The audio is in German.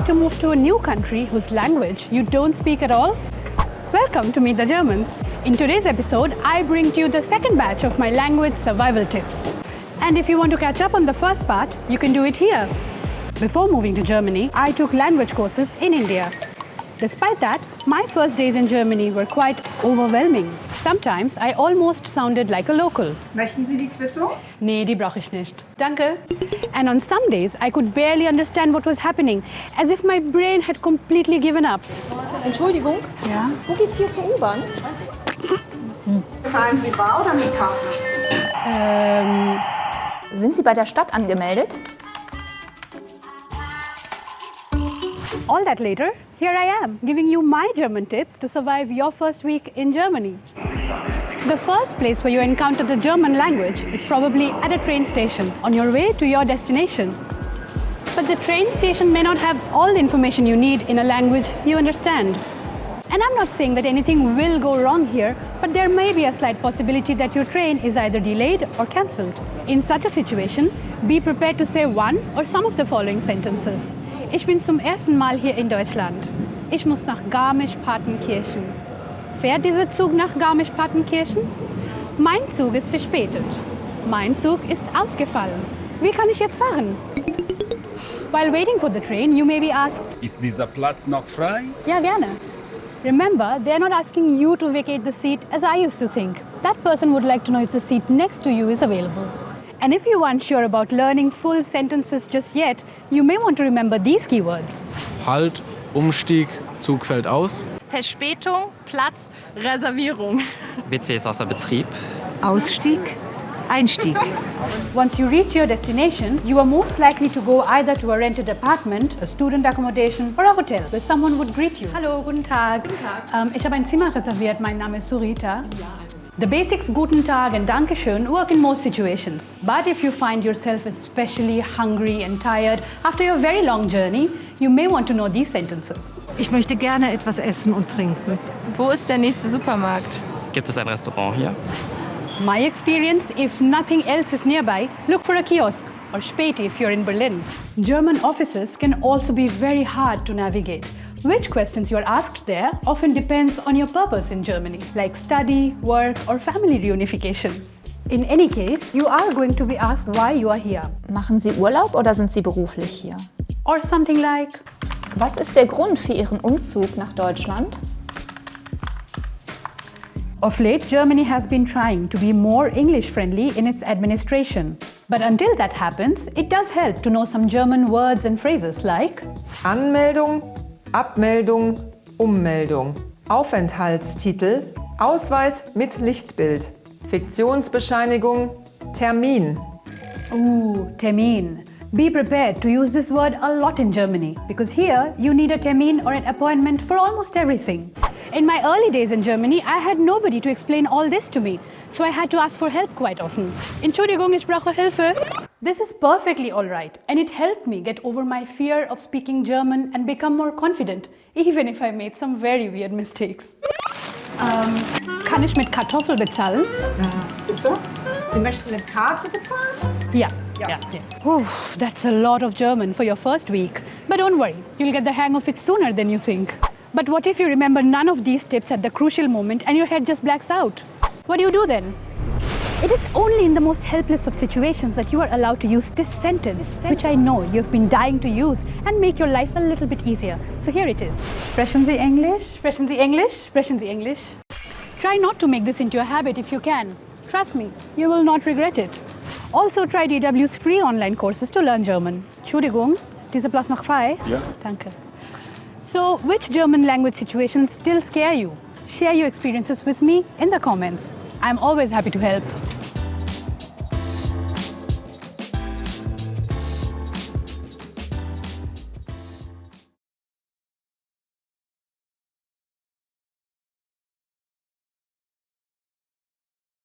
to move to a new country whose language you don't speak at all? Welcome to Meet the Germans. In today's episode, I bring to you the second batch of my language survival tips. And if you want to catch up on the first part, you can do it here. Before moving to Germany, I took language courses in India. Despite that, my first days in Germany were quite overwhelming. Sometimes I almost sounded like a local. Möchten Sie die Quittung? Nee, die brauche ich nicht. Danke. And on some days, I could barely understand what was happening, as if my brain had completely given up. Entschuldigung, Ja? wo geht's hier zur U-Bahn? Zahlen Sie bar oder mit Karte? Sind Sie bei der Stadt angemeldet? All that later, here I am, giving you my German tips to survive your first week in Germany. The first place where you encounter the German language is probably at a train station on your way to your destination. But the train station may not have all the information you need in a language you understand. And I'm not saying that anything will go wrong here, but there may be a slight possibility that your train is either delayed or cancelled. In such a situation, be prepared to say one or some of the following sentences. Ich bin zum ersten Mal hier in Deutschland. Ich muss nach Garmisch-Partenkirchen. Fährt dieser Zug nach Garmisch-Partenkirchen? Mein Zug ist verspätet. Mein Zug ist ausgefallen. Wie kann ich jetzt fahren? While waiting for the train, you may be asked, Ist dieser Platz noch frei? Ja, gerne. Remember, they're not asking you to vacate the seat as I used to think. That person would like to know if the seat next to you is available. And if you aren't sure about learning full sentences just yet, you may want to remember these keywords. Halt, Umstieg, Zug fällt aus. Verspätung, Platz, Reservierung. WC ist außer Betrieb. Ausstieg, Einstieg. Once you reach your destination, you are most likely to go either to a rented apartment, a student accommodation or a hotel where someone would greet you. Hallo, guten Tag. Guten Tag. Ich habe ein Zimmer reserviert. Mein Name ist Surita. The basics Guten Tag and Dankeschön work in most situations. But if you find yourself especially hungry and tired after your very long journey, you may want to know these sentences. Ich möchte gerne etwas essen und trinken. Wo ist der nächste Supermarkt? Gibt es ein Restaurant hier? My experience, if nothing else is nearby, look for a kiosk or Späti if you're in Berlin. German offices can also be very hard to navigate. Which questions you are asked there often depends on your purpose in Germany, like study, work or family reunification. In any case, you are going to be asked why you are here. Machen Sie Urlaub oder sind Sie beruflich hier? Or something like, Was ist der Grund für Ihren Umzug nach Deutschland? of late, Germany has been trying to be more English-friendly in its administration. But until that happens, it does help to know some German words and phrases like Anmeldung, Abmeldung, Ummeldung. Aufenthaltstitel, Ausweis mit Lichtbild. Fiktionsbescheinigung, Termin. Termin. Be prepared to use this word a lot in Germany because here you need a Termin or an appointment for almost everything. In my early days in Germany, I had nobody to explain all this to me, so I had to ask for help quite often. Entschuldigung, ich brauche Hilfe. This is perfectly all right, and it helped me get over my fear of speaking German and become more confident, even if I made some very weird mistakes. Kann ich mit Kartoffel bezahlen? Bitte? Sie möchten mit Karte bezahlen? Yeah. That's a lot of German for your first week. But don't worry, you'll get the hang of it sooner than you think. But what if you remember none of these tips at the crucial moment and your head just blacks out? What do you do then? It is only in the most helpless of situations that you are allowed to use this sentence, which I know you've been dying to use and make your life a little bit easier. So here it is. Sprechen Sie Englisch? Sprechen Sie Englisch? Sprechen Sie Englisch? Try not to make this into a habit if you can. Trust me, you will not regret it. Also try DW's free online courses to learn German. Entschuldigung, ist dieser Platz noch frei? Ja. Danke. So, which German language situations still scare you? Share your experiences with me in the comments. I'm always happy to help.